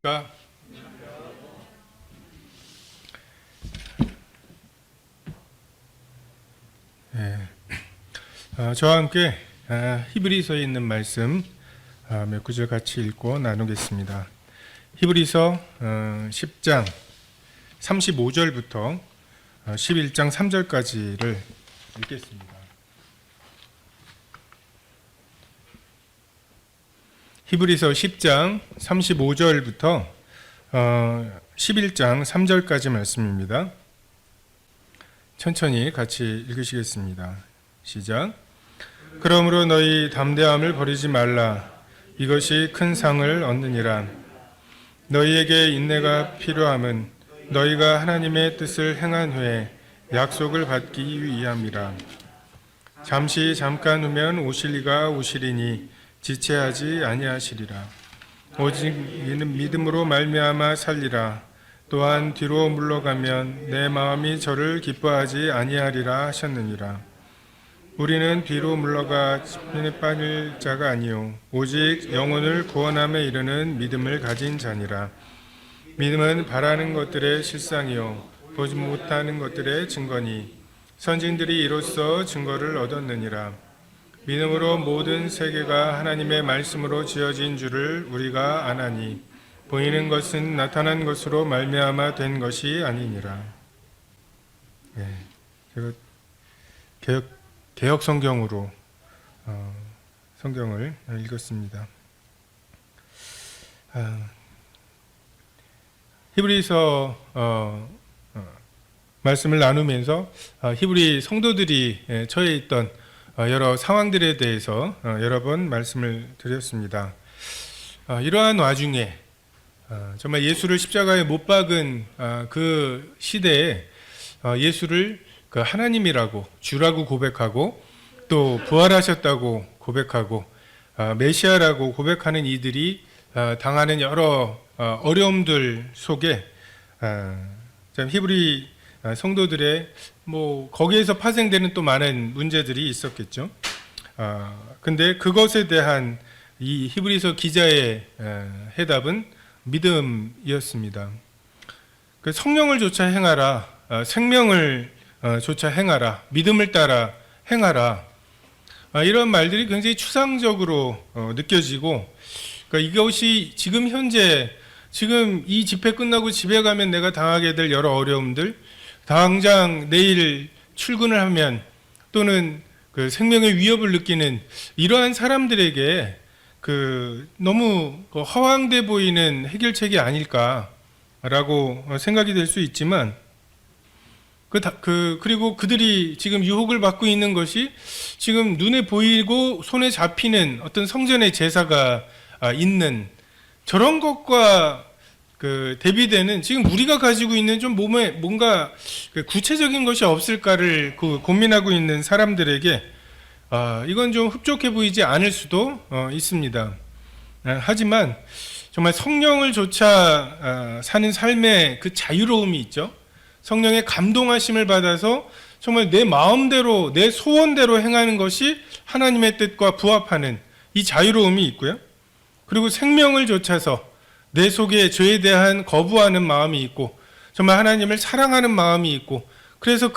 가 저와 함께 히브리서에 있는 말씀 몇 구절 같이 읽고 나누겠습니다. 히브리서 10장 35절부터 11장 3절까지를 읽겠습니다. 히브리서 10장 35절부터 11장 3절까지 말씀입니다. 천천히 같이 읽으시겠습니다. 시작. 그러므로 너희 담대함을 버리지 말라. 이것이 큰 상을 얻느니라. 너희에게 인내가 필요함은 너희가 하나님의 뜻을 행한 후에 약속을 받기 위함이라. 잠깐 후면 오실 이가 오시리니 지체하지 아니하시리라. 오직 이는 믿음으로 말미암아 살리라. 또한 뒤로 물러가면 내 마음이 저를 기뻐하지 아니하리라 하셨느니라. 우리는 뒤로 물러가 지면에 빠질 자가 아니요 오직 영혼을 구원함에 이르는 믿음을 가진 자니라. 믿음은 바라는 것들의 실상이요 보지 못하는 것들의 증거니 선진들이 이로써 증거를 얻었느니라. 믿음으로 모든 세계가 하나님의 말씀으로 지어진 줄을 우리가 아나니 보이는 것은 나타난 것으로 말미암아 된 것이 아니니라. 제가 개역 성경으로 성경을 읽었습니다. 히브리서 말씀을 나누면서 히브리 성도들이 처해 있던 여러 상황들에 대해서 여러 번 말씀을 드렸습니다. 이러한 와중에 정말 예수를 십자가에 못 박은 그 시대에 예수를 그 하나님이라고 주라고 고백하고 또 부활하셨다고 고백하고 메시아라고 고백하는 이들이 당하는 여러 어려움들 속에 히브리 성도들의 거기에서 파생되는 또 많은 문제들이 있었겠죠. 근데 그것에 대한 이 히브리서 기자의 해답은 믿음이었습니다. 그 성령을 조차 행하라, 생명을 조차 행하라, 믿음을 따라 행하라. 이런 말들이 굉장히 추상적으로 느껴지고, 그러니까 이것이 지금 현재 지금 이 집회 끝나고 집에 가면 내가 당하게 될 여러 어려움들, 당장 내일 출근을 하면 또는 그 생명의 위협을 느끼는 이러한 사람들에게 너무 허황돼 보이는 해결책이 아닐까라고 생각이 될 수 있지만, 그리고 그들이 지금 유혹을 받고 있는 것이 지금 눈에 보이고 손에 잡히는 어떤 성전의 제사가 있는 저런 것과 대비되는 지금 우리가 가지고 있는 좀 몸에 뭔가 구체적인 것이 없을까를 고민하고 있는 사람들에게 이건 좀 흡족해 보이지 않을 수도 있습니다. 하지만 정말 성령을 조차 사는 삶의 그 자유로움이 있죠. 성령의 감동하심을 받아서 정말 내 마음대로 내 소원대로 행하는 것이 하나님의 뜻과 부합하는 이 자유로움이 있고요. 그리고 생명을 쫓아서 내 속에 죄에 대한 거부하는 마음이 있고 정말 하나님을 사랑하는 마음이 있고 그래서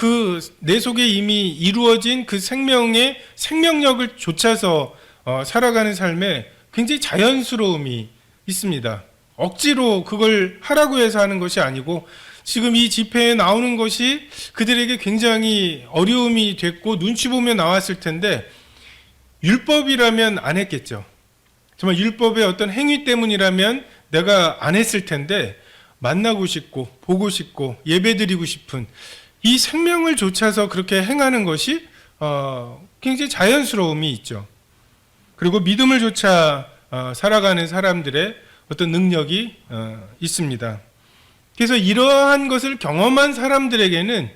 내 속에 이미 이루어진 그 생명의 생명력을 쫓아서 살아가는 삶에 굉장히 자연스러움이 있습니다. 억지로 그걸 하라고 해서 하는 것이 아니고 지금 이 집회에 나오는 것이 그들에게 굉장히 어려움이 됐고 눈치 보며 나왔을 텐데 율법이라면 안 했겠죠. 정말 율법의 어떤 행위 때문이라면 내가 안 했을 텐데 만나고 싶고 보고 싶고 예배드리고 싶은 이 생명을 좇아서 그렇게 행하는 것이 굉장히 자연스러움이 있죠. 그리고 믿음을 좇아 살아가는 사람들의 어떤 능력이 있습니다. 그래서 이러한 것을 경험한 사람들에게는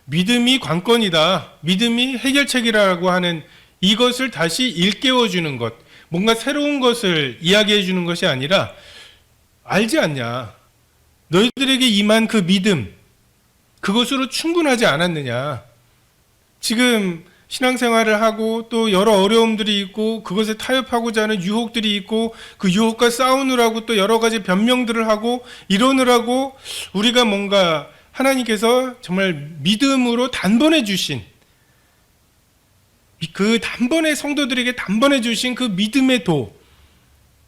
믿음이 관건이다, 믿음이 해결책이라고 하는 이것을 다시 일깨워주는 것, 뭔가 새로운 것을 이야기해 주는 것이 아니라 알지 않냐, 너희들에게 임한 그 믿음, 그것으로 충분하지 않았느냐. 지금 신앙생활을 하고 또 여러 어려움들이 있고 그것에 타협하고자 하는 유혹들이 있고 그 유혹과 싸우느라고 또 여러 가지 변명들을 하고 이러느라고 우리가 뭔가 하나님께서 정말 믿음으로 단번에 주신 그 단번에 성도들에게 단번에 주신 그 믿음의 도,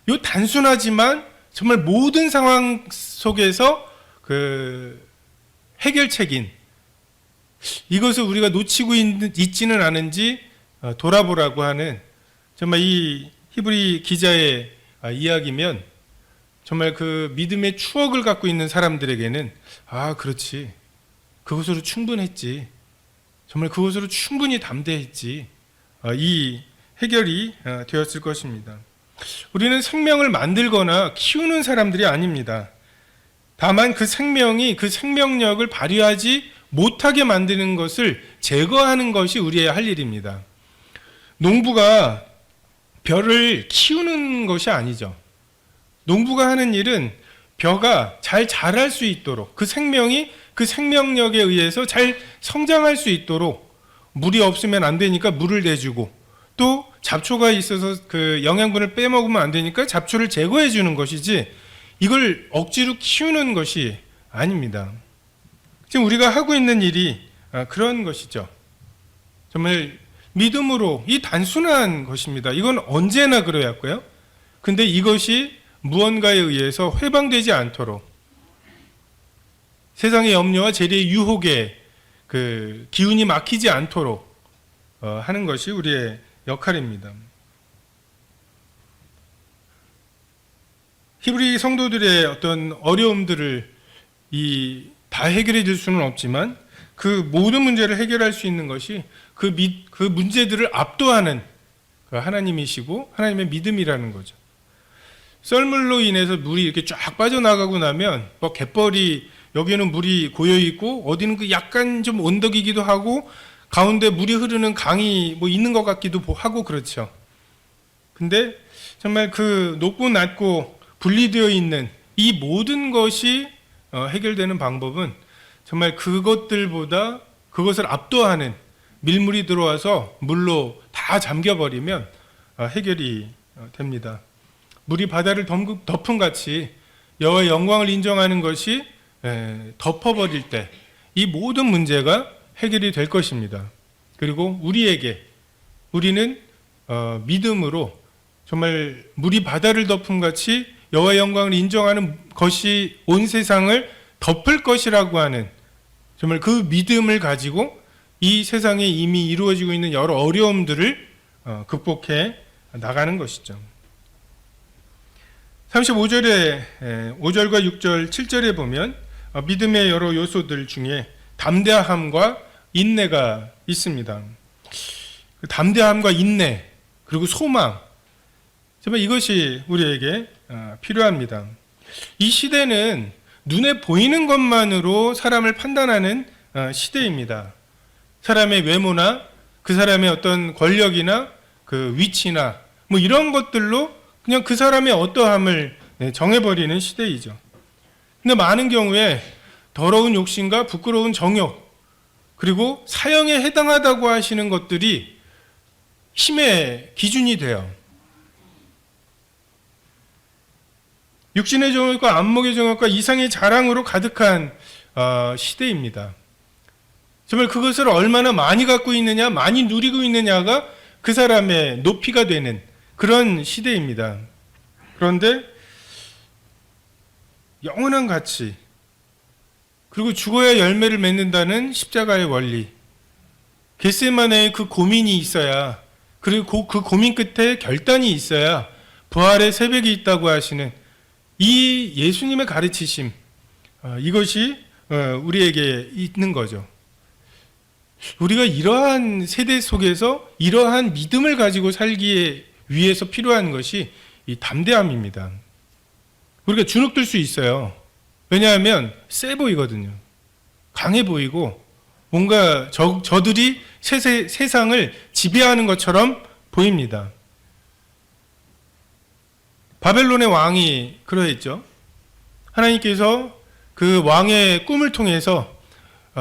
요 단순하지만 정말 모든 상황 속에서 그 해결책인 이것을 우리가 놓치고 있지는 않은지 돌아보라고 하는 정말 이 히브리 기자의 이야기면 정말 그 믿음의 추억을 갖고 있는 사람들에게는 아 그렇지 그것으로 충분했지 정말 그것으로 충분히 담대했지 이 해결이 되었을 것입니다. 우리는 생명을 만들거나 키우는 사람들이 아닙니다. 다만 그 생명이 그 생명력을 발휘하지 못하게 만드는 것을 제거하는 것이 우리의 할 일입니다. 농부가 벼를 키우는 것이 아니죠. 농부가 하는 일은 벼가 잘 자랄 수 있도록 그 생명이 그 생명력에 의해서 잘 성장할 수 있도록 물이 없으면 안 되니까 물을 내주고 또 잡초가 있어서 그 영양분을 빼먹으면 안 되니까 잡초를 제거해 주는 것이지 이걸 억지로 키우는 것이 아닙니다. 지금 우리가 하고 있는 일이 그런 것이죠. 정말 믿음으로 이 단순한 것입니다. 이건 언제나 그래야 했고요. 근데 이것이 무언가에 의해서 회방되지 않도록 세상의 염려와 재리의 유혹에 그 기운이 막히지 않도록 하는 것이 우리의 역할입니다. 히브리 성도들의 어떤 어려움들을 다 해결해 줄 수는 없지만 그 모든 문제를 해결할 수 있는 것이 그 문제들을 압도하는 그 하나님이시고 하나님의 믿음이라는 거죠. 썰물로 인해서 물이 이렇게 쫙 빠져나가고 나면 뭐 갯벌이 여기는 물이 고여 있고 어디는 그 약간 좀 언덕이기도 하고 가운데 물이 흐르는 강이 뭐 있는 것 같기도 하고 그렇죠. 근데 정말 그 높고 낮고 분리되어 있는 이 모든 것이 해결되는 방법은 정말 그것들보다 그것을 압도하는 밀물이 들어와서 물로 다 잠겨버리면 해결이 됩니다. 물이 바다를 덮은 같이 여호와의 영광을 인정하는 것이 덮어버릴 때 이 모든 문제가 해결이 될 것입니다. 그리고 우리는 믿음으로 정말 물이 바다를 덮은 같이 여호와의 영광을 인정하는 것이 온 세상을 덮을 것이라고 하는 정말 그 믿음을 가지고 이 세상에 이미 이루어지고 있는 여러 어려움들을 극복해 나가는 것이죠. 35절에 5절과 6절, 7절에 보면 믿음의 여러 요소들 중에 담대함과 인내가 있습니다. 담대함과 인내 그리고 소망 정말 이것이 우리에게 필요합니다. 이 시대는 눈에 보이는 것만으로 사람을 판단하는 시대입니다. 사람의 외모나 그 사람의 어떤 권력이나 그 위치나 뭐 이런 것들로 그냥 그 사람의 어떠함을 정해버리는 시대이죠. 근데 많은 경우에 더러운 욕심과 부끄러운 정욕 그리고 사형에 해당하다고 하시는 것들이 힘의 기준이 돼요. 육신의 정욕과 안목의 정욕과 이상의 자랑으로 가득한 시대입니다. 정말 그것을 얼마나 많이 갖고 있느냐, 많이 누리고 있느냐가 그 사람의 높이가 되는 그런 시대입니다. 그런데 영원한 가치, 그리고 죽어야 열매를 맺는다는 십자가의 원리, 겟세마네의 그 고민이 있어야, 그리고 그 고민 끝에 결단이 있어야 부활의 새벽이 있다고 하시는 이 예수님의 가르치심, 이것이 우리에게 있는 거죠. 우리가 이러한 세대 속에서 이러한 믿음을 가지고 살기에 위해서 필요한 것이 이 담대함입니다. 우리가 주눅들 수 있어요. 왜냐하면 세 보이거든요. 강해 보이고 뭔가 저들이 세상을 지배하는 것처럼 보입니다. 바벨론의 왕이 그러했죠. 하나님께서 그 왕의 꿈을 통해서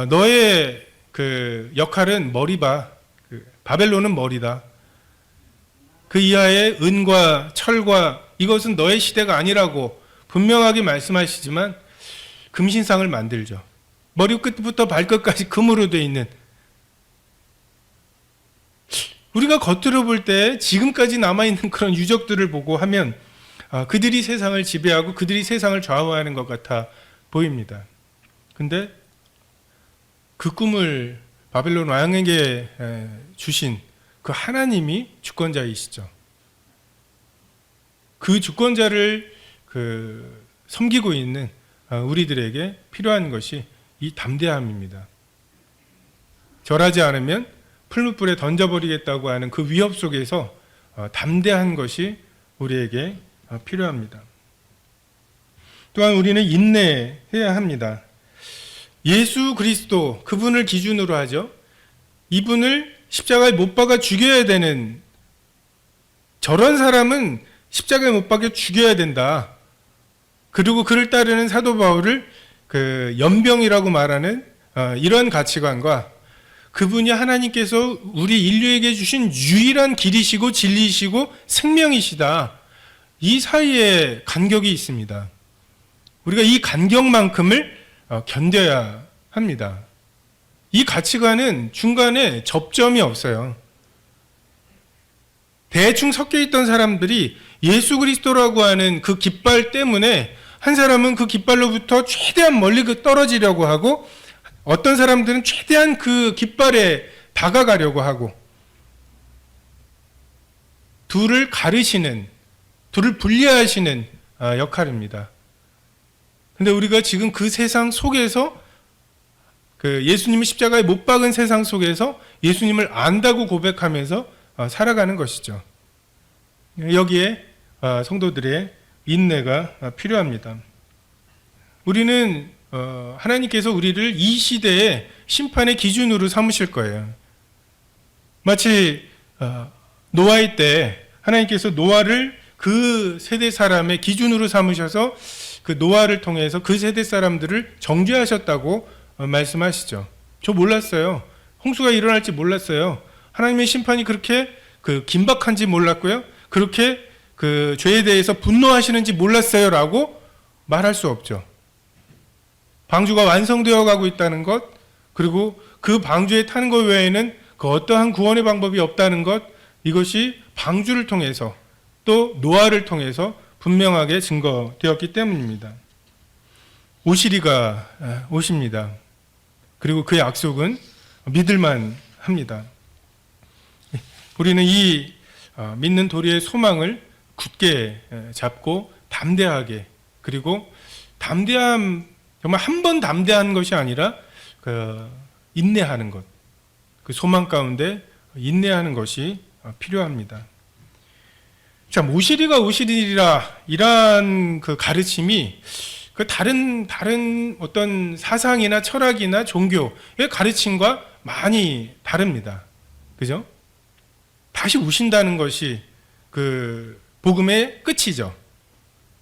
너의 그 역할은 머리 봐, 바벨론은 머리다. 그 이하의 은과 철과 이것은 너의 시대가 아니라고 분명하게 말씀하시지만 금신상을 만들죠. 머리 끝부터 발끝까지 금으로 되어 있는, 우리가 겉으로 볼 때 지금까지 남아있는 그런 유적들을 보고 하면 그들이 세상을 지배하고 그들이 세상을 좌우하는 것 같아 보입니다. 근데 그 꿈을 바벨론 왕에게 주신 그 하나님이 주권자이시죠. 그 주권자를 섬기고 있는 우리들에게 필요한 것이 이 담대함입니다. 절하지 않으면 풀무불에 던져버리겠다고 하는 그 위협 속에서 담대한 것이 우리에게 필요합니다. 또한 우리는 인내해야 합니다. 예수 그리스도, 그분을 기준으로 하죠. 이분을 십자가에 못 박아 죽여야 되는, 저런 사람은 십자가에 못 박아 죽여야 된다. 그리고 그를 따르는 사도 바울을 연병이라고 말하는 이런 가치관과 그분이 하나님께서 우리 인류에게 주신 유일한 길이시고 진리이시고 생명이시다. 이 사이에 간격이 있습니다. 우리가 이 간격만큼을 견뎌야 합니다. 이 가치관은 중간에 접점이 없어요. 대충 섞여 있던 사람들이 예수 그리스도라고 하는 그 깃발 때문에 한 사람은 그 깃발로부터 최대한 멀리 떨어지려고 하고, 어떤 사람들은 최대한 그 깃발에 다가가려고 하고, 둘을 가르시는, 둘을 분리하시는 역할입니다. 근데 우리가 지금 그 세상 속에서, 예수님을 십자가에 못 박은 세상 속에서 예수님을 안다고 고백하면서 살아가는 것이죠. 여기에 성도들의 인내가 필요합니다. 우리는 하나님께서 우리를 이 시대의 심판의 기준으로 삼으실 거예요. 마치 노아의 때 하나님께서 노아를 그 세대 사람의 기준으로 삼으셔서 그 노아를 통해서 그 세대 사람들을 정죄하셨다고 말씀하시죠. 저 몰랐어요. 홍수가 일어날지 몰랐어요. 하나님의 심판이 그렇게 긴박한지 몰랐고요. 그렇게 그 죄에 대해서 분노하시는지 몰랐어요 라고 말할 수 없죠. 방주가 완성되어 가고 있다는 것, 그리고 그 방주에 타는 것 외에는 그 어떠한 구원의 방법이 없다는 것, 이것이 방주를 통해서 또 노아를 통해서 분명하게 증거되었기 때문입니다. 오시리가 오십니다. 그리고 그 약속은 믿을만 합니다. 우리는 이 믿는 도리의 소망을 굳게 잡고 담대하게, 그리고 담대함, 정말 한 번 담대한 것이 아니라 인내하는 것, 그 소망 가운데 인내하는 것이 필요합니다. 참, 오시리가 오시리라, 이러한 그 가르침이 다른 어떤 사상이나 철학이나 종교의 가르침과 많이 다릅니다. 그죠? 다시 오신다는 것이 그 복음의 끝이죠.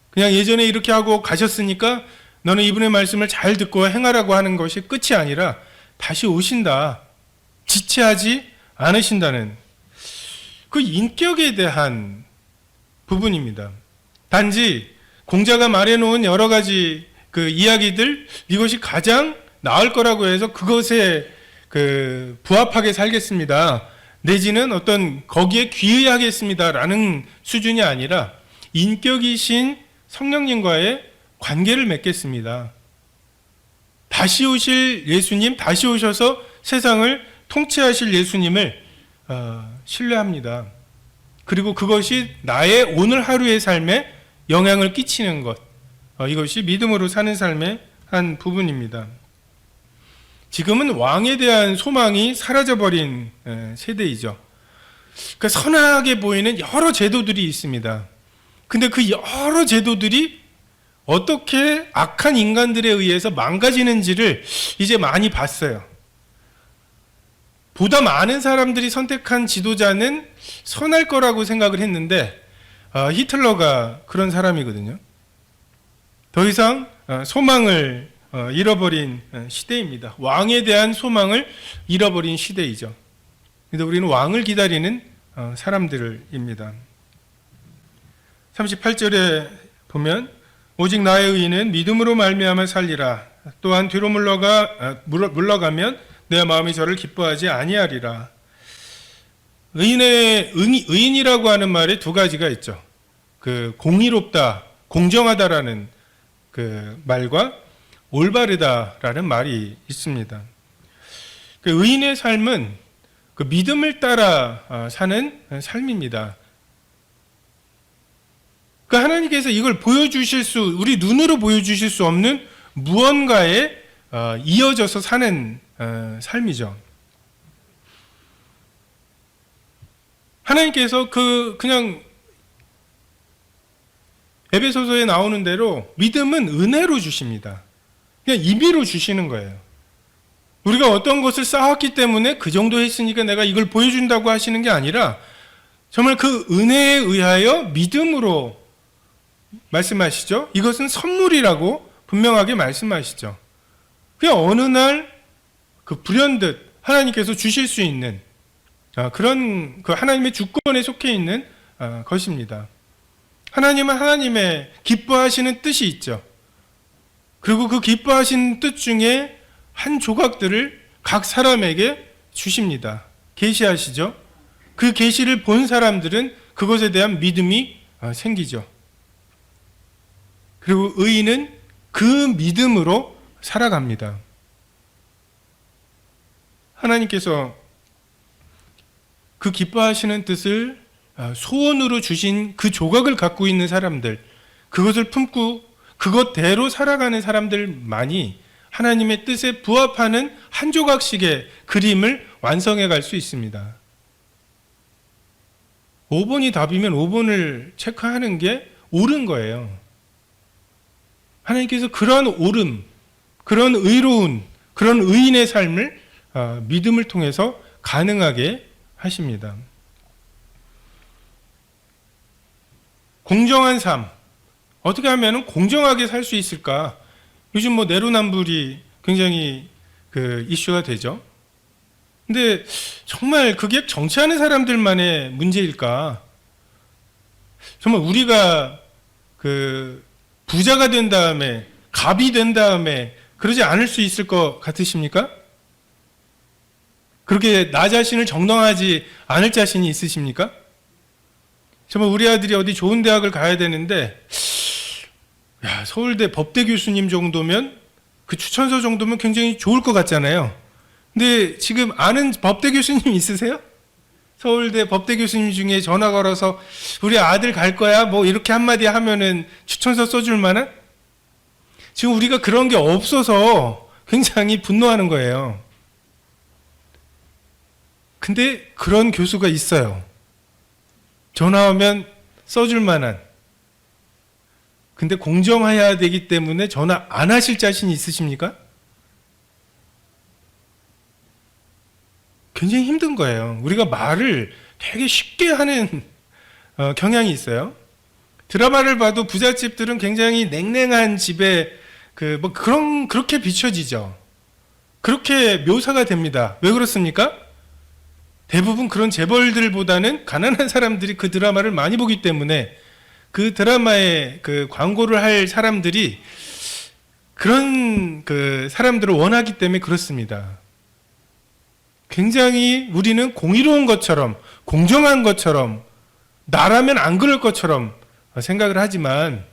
그냥 예전에 이렇게 하고 가셨으니까 너는 이분의 말씀을 잘 듣고 행하라고 하는 것이 끝이 아니라 다시 오신다, 지체하지 않으신다는 그 인격에 대한 부분입니다. 단지 공자가 말해놓은 여러 가지 그 이야기들, 이것이 가장 나을 거라고 해서 그것에 부합하게 살겠습니다, 내지는 어떤 거기에 귀의하겠습니다라는 수준이 아니라 인격이신 성령님과의 관계를 맺겠습니다. 다시 오실 예수님, 다시 오셔서 세상을 통치하실 예수님을 신뢰합니다. 그리고 그것이 나의 오늘 하루의 삶에 영향을 끼치는 것, 이것이 믿음으로 사는 삶의 한 부분입니다. 지금은 왕에 대한 소망이 사라져버린 세대이죠. 그러니까 선하게 보이는 여러 제도들이 있습니다. 근데 그 여러 제도들이 어떻게 악한 인간들에 의해서 망가지는지를 이제 많이 봤어요. 보다 많은 사람들이 선택한 지도자는 선할 거라고 생각을 했는데 히틀러가 그런 사람이거든요. 더 이상 소망을 잃어버린 시대입니다. 왕에 대한 소망을 잃어버린 시대이죠. 근데 우리는 왕을 기다리는 사람들입니다. 38절에 보면 오직 나의 의인은 믿음으로 말미암아 살리라. 또한 뒤로 물러가면 내 마음이 저를 기뻐하지 아니하리라. 의인이라고 하는 말에 두 가지가 있죠. 그 공의롭다, 공정하다라는 그 말과 올바르다라는 말이 있습니다. 그 의인의 삶은 그 믿음을 따라 사는 삶입니다. 그 하나님께서 이걸 우리 눈으로 보여주실 수 없는 무언가에 이어져서 사는 삶이죠. 하나님께서 그냥 에베소서에 나오는 대로 믿음은 은혜로 주십니다. 그냥 임의로 주시는 거예요. 우리가 어떤 것을 쌓았기 때문에 그 정도 했으니까 내가 이걸 보여준다고 하시는 게 아니라 정말 그 은혜에 의하여 믿음으로 말씀하시죠. 이것은 선물이라고 분명하게 말씀하시죠. 그냥 어느 날 그 불현듯 하나님께서 주실 수 있는 그런 그 하나님의 주권에 속해 있는 것입니다. 하나님은 하나님의 기뻐하시는 뜻이 있죠. 그리고 그 기뻐하시는 뜻 중에 한 조각들을 각 사람에게 주십니다. 계시하시죠. 그 계시를 본 사람들은 그것에 대한 믿음이 생기죠. 그리고 의인은 그 믿음으로 살아갑니다. 하나님께서 그 기뻐하시는 뜻을 소원으로 주신 그 조각을 갖고 있는 사람들, 그것을 품고 그것대로 살아가는 사람들만이 하나님의 뜻에 부합하는 한 조각씩의 그림을 완성해 갈 수 있습니다. 5번이 답이면 5번을 체크하는 게 옳은 거예요. 하나님께서 그런 옳음, 그런 의로운, 그런 의인의 삶을 믿음을 통해서 가능하게 하십니다. 공정한 삶, 어떻게 하면 공정하게 살 수 있을까? 요즘 내로남불이 굉장히 이슈가 되죠. 근데 정말 그게 정치하는 사람들만의 문제일까? 정말 우리가 부자가 된 다음에, 갑이 된 다음에 그러지 않을 수 있을 것 같으십니까? 그렇게 나 자신을 정당하지 않을 자신이 있으십니까? 정말 우리 아들이 어디 좋은 대학을 가야 되는데, 서울대 법대 교수님 정도면, 그 추천서 정도면 굉장히 좋을 것 같잖아요. 근데 지금 아는 법대 교수님 있으세요? 서울대 법대 교수님 중에 전화 걸어서 우리 아들 갈 거야? 이렇게 한마디 하면은 추천서 써줄 만한? 지금 우리가 그런 게 없어서 굉장히 분노하는 거예요. 근데 그런 교수가 있어요. 전화하면 써줄 만한. 근데 공정해야 되기 때문에 전화 안 하실 자신이 있으십니까? 굉장히 힘든 거예요. 우리가 말을 되게 쉽게 하는 경향이 있어요. 드라마를 봐도 부잣집들은 굉장히 냉랭한 집에 그렇게 비춰지죠. 그렇게 묘사가 됩니다. 왜 그렇습니까? 대부분 그런 재벌들보다는 가난한 사람들이 그 드라마를 많이 보기 때문에 그 드라마에 광고를 할 사람들이 그런 사람들을 원하기 때문에 그렇습니다. 굉장히 우리는 공의로운 것처럼, 공정한 것처럼, 나라면 안 그럴 것처럼 생각을 하지만,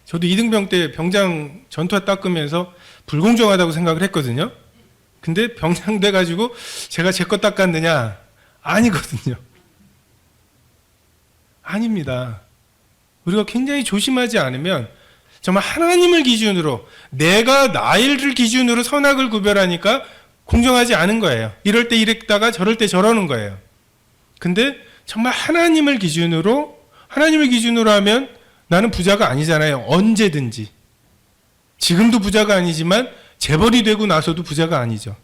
저도 이등병 때 병장 전투화 닦으면서 불공정하다고 생각을 했거든요. 근데 병장 돼가지고 제가 제 거 닦았느냐? 아니거든요. 아닙니다. 우리가 굉장히 조심하지 않으면 정말 하나님을 기준으로, 내가 나를 기준으로 선악을 구별하니까 공정하지 않은 거예요. 이럴 때 이랬다가 저럴 때 저러는 거예요. 근데 정말 하나님을 기준으로 하면 나는 부자가 아니잖아요. 언제든지. 지금도 부자가 아니지만 재벌이 되고 나서도 부자가 아니죠.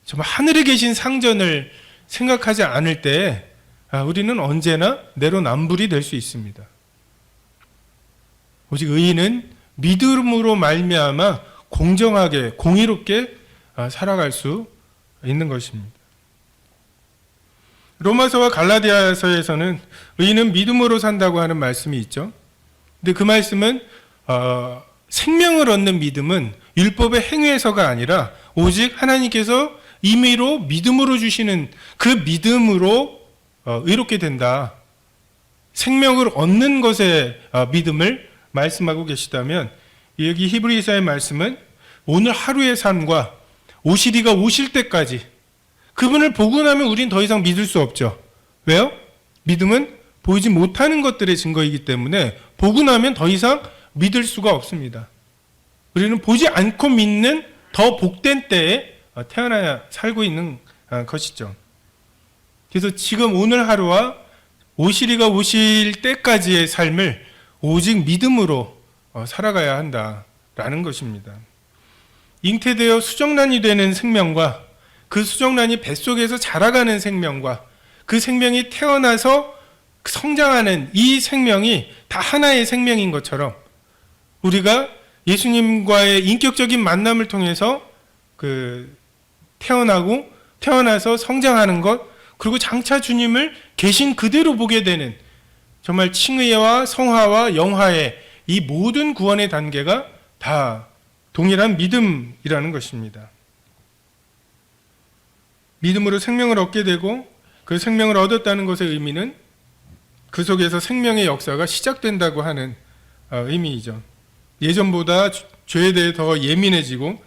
정말 하늘에 계신 상전을 생각하지 않을 때 우리는 언제나 내로남불이 될 수 있습니다. 오직 의인은 믿음으로 말미암아 공정하게, 공의롭게 살아갈 수 있는 것입니다. 로마서와 갈라디아서에서는 의인은 믿음으로 산다고 하는 말씀이 있죠. 근데 그 말씀은 생명을 얻는 믿음은 율법의 행위에서가 아니라 오직 하나님께서 임의로 믿음으로 주시는 그 믿음으로 의롭게 된다. 생명을 얻는 것의 믿음을 말씀하고 계시다면, 여기 히브리서의 말씀은 오늘 하루의 삶과 오시리가 오실 때까지 그분을 보고 나면 우린 더 이상 믿을 수 없죠. 왜요? 믿음은 보이지 못하는 것들의 증거이기 때문에 보고 나면 더 이상 믿을 수가 없습니다. 우리는 보지 않고 믿는 더 복된 때에 태어나야 살고 있는 것이죠. 그래서 지금 오늘 하루와 오시리가 오실 때까지의 삶을 오직 믿음으로 살아가야 한다라는 것입니다. 잉태되어 수정란이 되는 생명과 그 수정란이 뱃속에서 자라가는 생명과 그 생명이 태어나서 성장하는 이 생명이 다 하나의 생명인 것처럼, 우리가 예수님과의 인격적인 만남을 통해서 태어나서 성장하는 것, 그리고 장차 주님을 계신 그대로 보게 되는, 정말 칭의와 성화와 영화의 이 모든 구원의 단계가 다 동일한 믿음이라는 것입니다. 믿음으로 생명을 얻게 되고 그 생명을 얻었다는 것의 의미는 그 속에서 생명의 역사가 시작된다고 하는 의미이죠. 예전보다 죄에 대해 더 예민해지고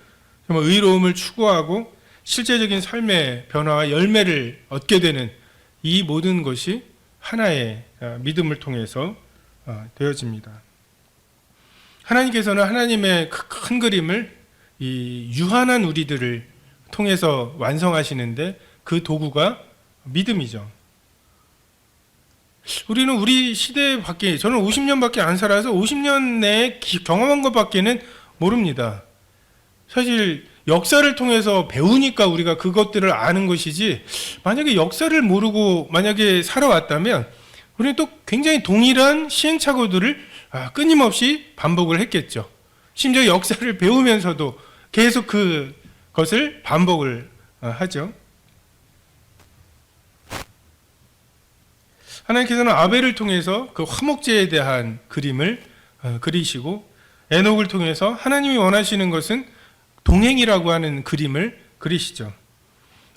정말 의로움을 추구하고 실제적인 삶의 변화와 열매를 얻게 되는 이 모든 것이 하나의 믿음을 통해서 되어집니다. 하나님께서는 하나님의 큰 그림을 이 유한한 우리들을 통해서 완성하시는데 그 도구가 믿음이죠. 우리는 우리 시대 밖에, 저는 50년밖에 안 살아서 50년 내에 경험한 것밖에는 모릅니다. 사실 역사를 통해서 배우니까 우리가 그것들을 아는 것이지, 만약에 역사를 모르고 만약에 살아왔다면 우리는 또 굉장히 동일한 시행착오들을 끊임없이 반복을 했겠죠. 심지어 역사를 배우면서도 계속 그것을 반복을 하죠. 하나님께서는 아벨을 통해서 그 화목제에 대한 그림을 그리시고, 에녹을 통해서 하나님이 원하시는 것은 동행이라고 하는 그림을 그리시죠.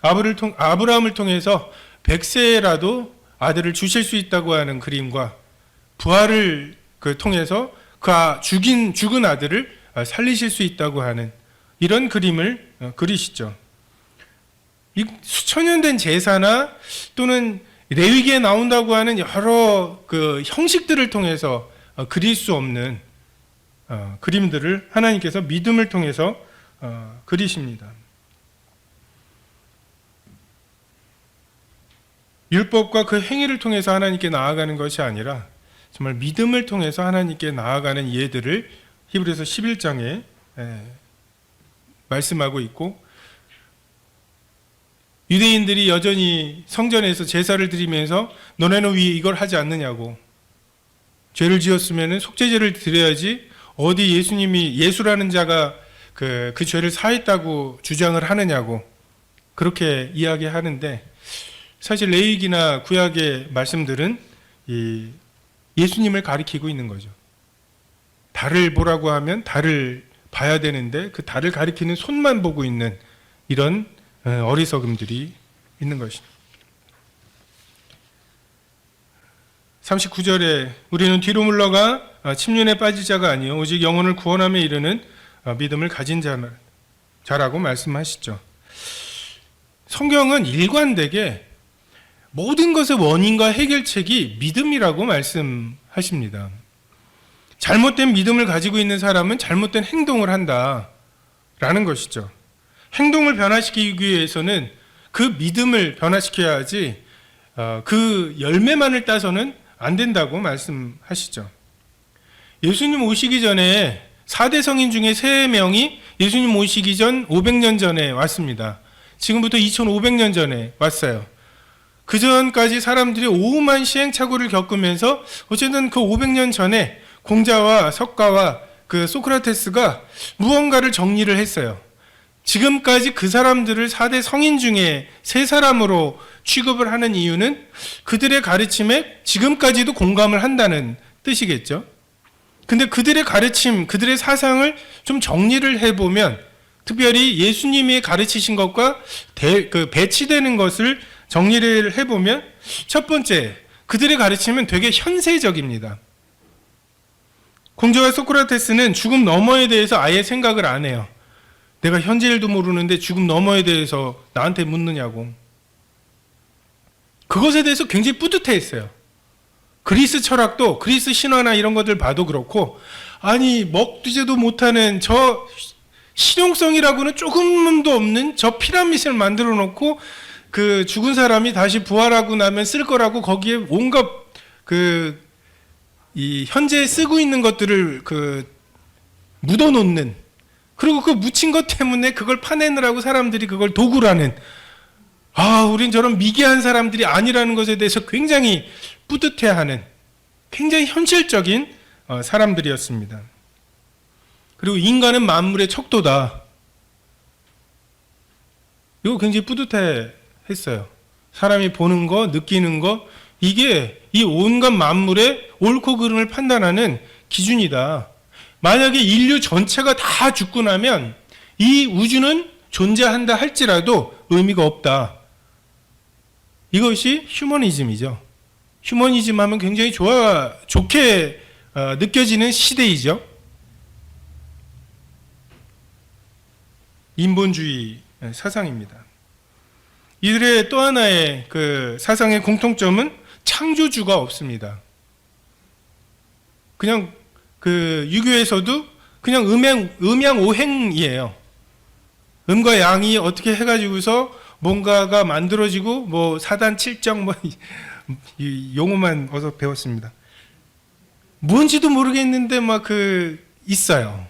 아브라함을 통해서 100세라도 아들을 주실 수 있다고 하는 그림과, 부활을 통해서 죽은 아들을 살리실 수 있다고 하는 이런 그림을 그리시죠. 이 수천년 된 제사나 또는 레위기에 나온다고 하는 여러 그 형식들을 통해서 그릴 수 없는 그림들을 하나님께서 믿음을 통해서 그리십니다. 율법과 그 행위를 통해서 하나님께 나아가는 것이 아니라 정말 믿음을 통해서 하나님께 나아가는 예들을 히브리서 11장에 말씀하고 있고, 유대인들이 여전히 성전에서 제사를 드리면서 너네는 왜 이걸 하지 않느냐고, 죄를 지었으면 속죄제를 드려야지 어디 예수라는 자가 그 죄를 사했다고 주장을 하느냐고 그렇게 이야기하는데, 사실 레위기나 구약의 말씀들은 예수님을 가리키고 있는 거죠. 달을 보라고 하면 달을 봐야 되는데 그 달을 가리키는 손만 보고 있는 이런 어리석음들이 있는 것입니다. 39절에 우리는 뒤로 물러가 침륜에 빠질 자가 아니요 오직 영혼을 구원함에 이르는 믿음을 가진 자라고 말씀하시죠. 성경은 일관되게 모든 것의 원인과 해결책이 믿음이라고 말씀하십니다. 잘못된 믿음을 가지고 있는 사람은 잘못된 행동을 한다라는 것이죠. 행동을 변화시키기 위해서는 그 믿음을 변화시켜야 하지 그 열매만을 따서는 안 된다고 말씀하시죠. 예수님 오시기 전에 4대 성인 중에 3명이 예수님 오시기 전 500년 전에 왔습니다. 지금부터 2500년 전에 왔어요. 그 전까지 사람들이 오만 시행착오를 겪으면서 어쨌든 그 500년 전에 공자와 석가와 그 소크라테스가 무언가를 정리를 했어요. 지금까지 그 사람들을 4대 성인 중에 3사람으로 취급을 하는 이유는 그들의 가르침에 지금까지도 공감을 한다는 뜻이겠죠. 근데 그들의 가르침, 그들의 사상을 좀 정리를 해보면, 특별히 예수님이 가르치신 것과 배치되는 것을 정리를 해보면, 첫 번째, 그들의 가르침은 되게 현세적입니다. 공자와 소크라테스는 죽음 너머에 대해서 아예 생각을 안 해요. 내가 현재 일도 모르는데 죽음 너머에 대해서 나한테 묻느냐고. 그것에 대해서 굉장히 뿌듯해했어요. 그리스 철학도, 그리스 신화나 이런 것들 봐도 그렇고, 아니 먹지도 못하는 저 실용성이라고는 조금도 없는 저 피라밋을 만들어 놓고 그 죽은 사람이 다시 부활하고 나면 쓸 거라고 거기에 온갖 이 현재 쓰고 있는 것들을 묻어 놓는, 그리고 그 묻힌 것 때문에 그걸 파내느라고 사람들이 그걸 도구라는, 우린 저런 미개한 사람들이 아니라는 것에 대해서 굉장히 뿌듯해하는 굉장히 현실적인 사람들이었습니다. 그리고 인간은 만물의 척도다. 이거 굉장히 뿌듯해했어요. 사람이 보는 거, 느끼는 거, 이게 이 온갖 만물의 옳고 그름을 판단하는 기준이다. 만약에 인류 전체가 다 죽고 나면 이 우주는 존재한다 할지라도 의미가 없다. 이것이 휴머니즘이죠. 휴머니즘 하면 굉장히 좋게 느껴지는 시대이죠. 인본주의 사상입니다. 이들의 또 하나의 사상의 공통점은 창조주가 없습니다. 그냥 유교에서도 그냥 음양오행이에요. 음과 양이 어떻게 해가지고서 뭔가가 만들어지고 뭐 사단 칠정 이 용어만 어서 배웠습니다. 뭔지도 모르겠는데 있어요.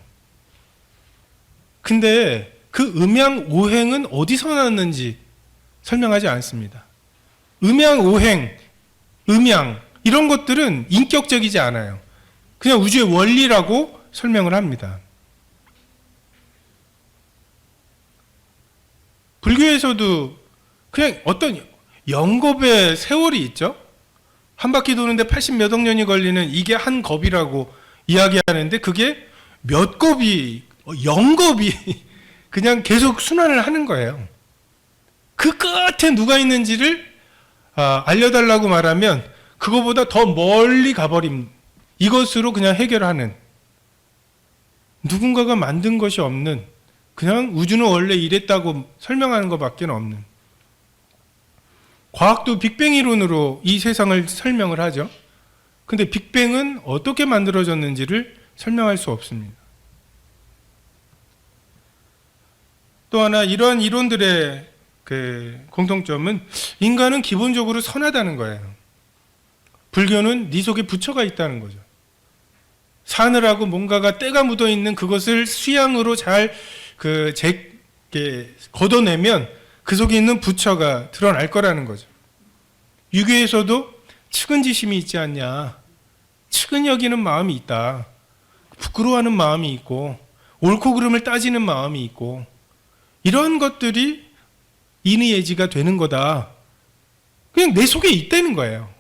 근데 그 음양오행은 어디서 났는지 설명하지 않습니다. 음양오행, 음양 이런 것들은 인격적이지 않아요. 그냥 우주의 원리라고 설명을 합니다. 불교에서도 그냥 어떤 영겁의 세월이 있죠. 한 바퀴 도는데 80몇 억 년이 걸리는 이게 한 겁이라고 이야기하는데 그게 몇 겁이, 영겁이 그냥 계속 순환을 하는 거예요. 그 끝에 누가 있는지를 알려달라고 말하면 그거보다 더 멀리 가버림. 이것으로 그냥 해결하는, 누군가가 만든 것이 없는, 그냥 우주는 원래 이랬다고 설명하는 것밖에 없는. 과학도 빅뱅 이론으로 이 세상을 설명을 하죠. 근데 빅뱅은 어떻게 만들어졌는지를 설명할 수 없습니다. 또 하나 이러한 이론들의 공통점은 인간은 기본적으로 선하다는 거예요. 불교는 네 속에 부처가 있다는 거죠. 사느라고 뭔가가 때가 묻어 있는 그것을 수양으로 잘 걷어내면 그 속에 있는 부처가 드러날 거라는 거죠. 유교에서도 측은지심이 있지 않냐, 측은 여기는 마음이 있다, 부끄러워하는 마음이 있고 옳고 그름을 따지는 마음이 있고 이런 것들이 인의예지가 되는 거다. 그냥 내 속에 있다는 거예요.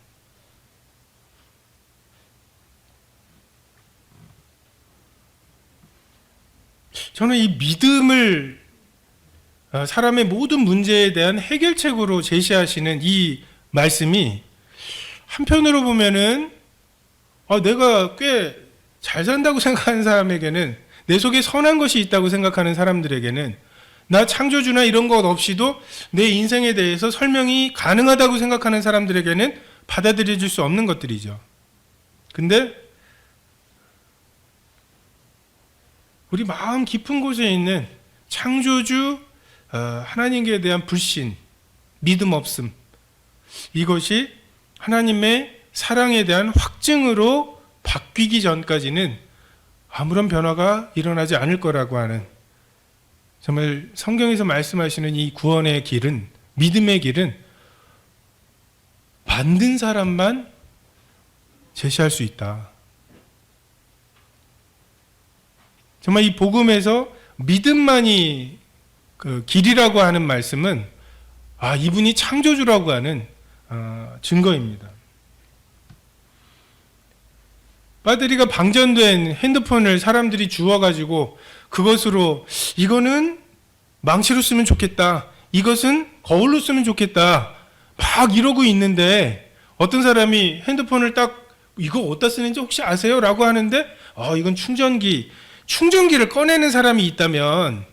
저는 이 믿음을 사람의 모든 문제에 대한 해결책으로 제시하시는 이 말씀이 한편으로 보면은 내가 꽤 잘 산다고 생각하는 사람에게는, 내 속에 선한 것이 있다고 생각하는 사람들에게는, 나 창조주나 이런 것 없이도 내 인생에 대해서 설명이 가능하다고 생각하는 사람들에게는 받아들여질 수 없는 것들이죠. 근데 우리 마음 깊은 곳에 있는 창조주 하나님께 대한 불신, 믿음 없음, 이것이 하나님의 사랑에 대한 확증으로 바뀌기 전까지는 아무런 변화가 일어나지 않을 거라고 하는, 정말 성경에서 말씀하시는 이 구원의 길은, 믿음의 길은 만든 사람만 제시할 수 있다. 정말 이 복음에서 믿음만이 그 길이라고 하는 말씀은 이분이 창조주라고 하는 증거입니다. 배터리가 방전된 핸드폰을 사람들이 주워가지고 그것으로 이거는 망치로 쓰면 좋겠다, 이것은 거울로 쓰면 좋겠다 막 이러고 있는데, 어떤 사람이 핸드폰을 딱 이거 어디다 쓰는지 혹시 아세요? 라고 하는데 이건 충전기를 꺼내는 사람이 있다면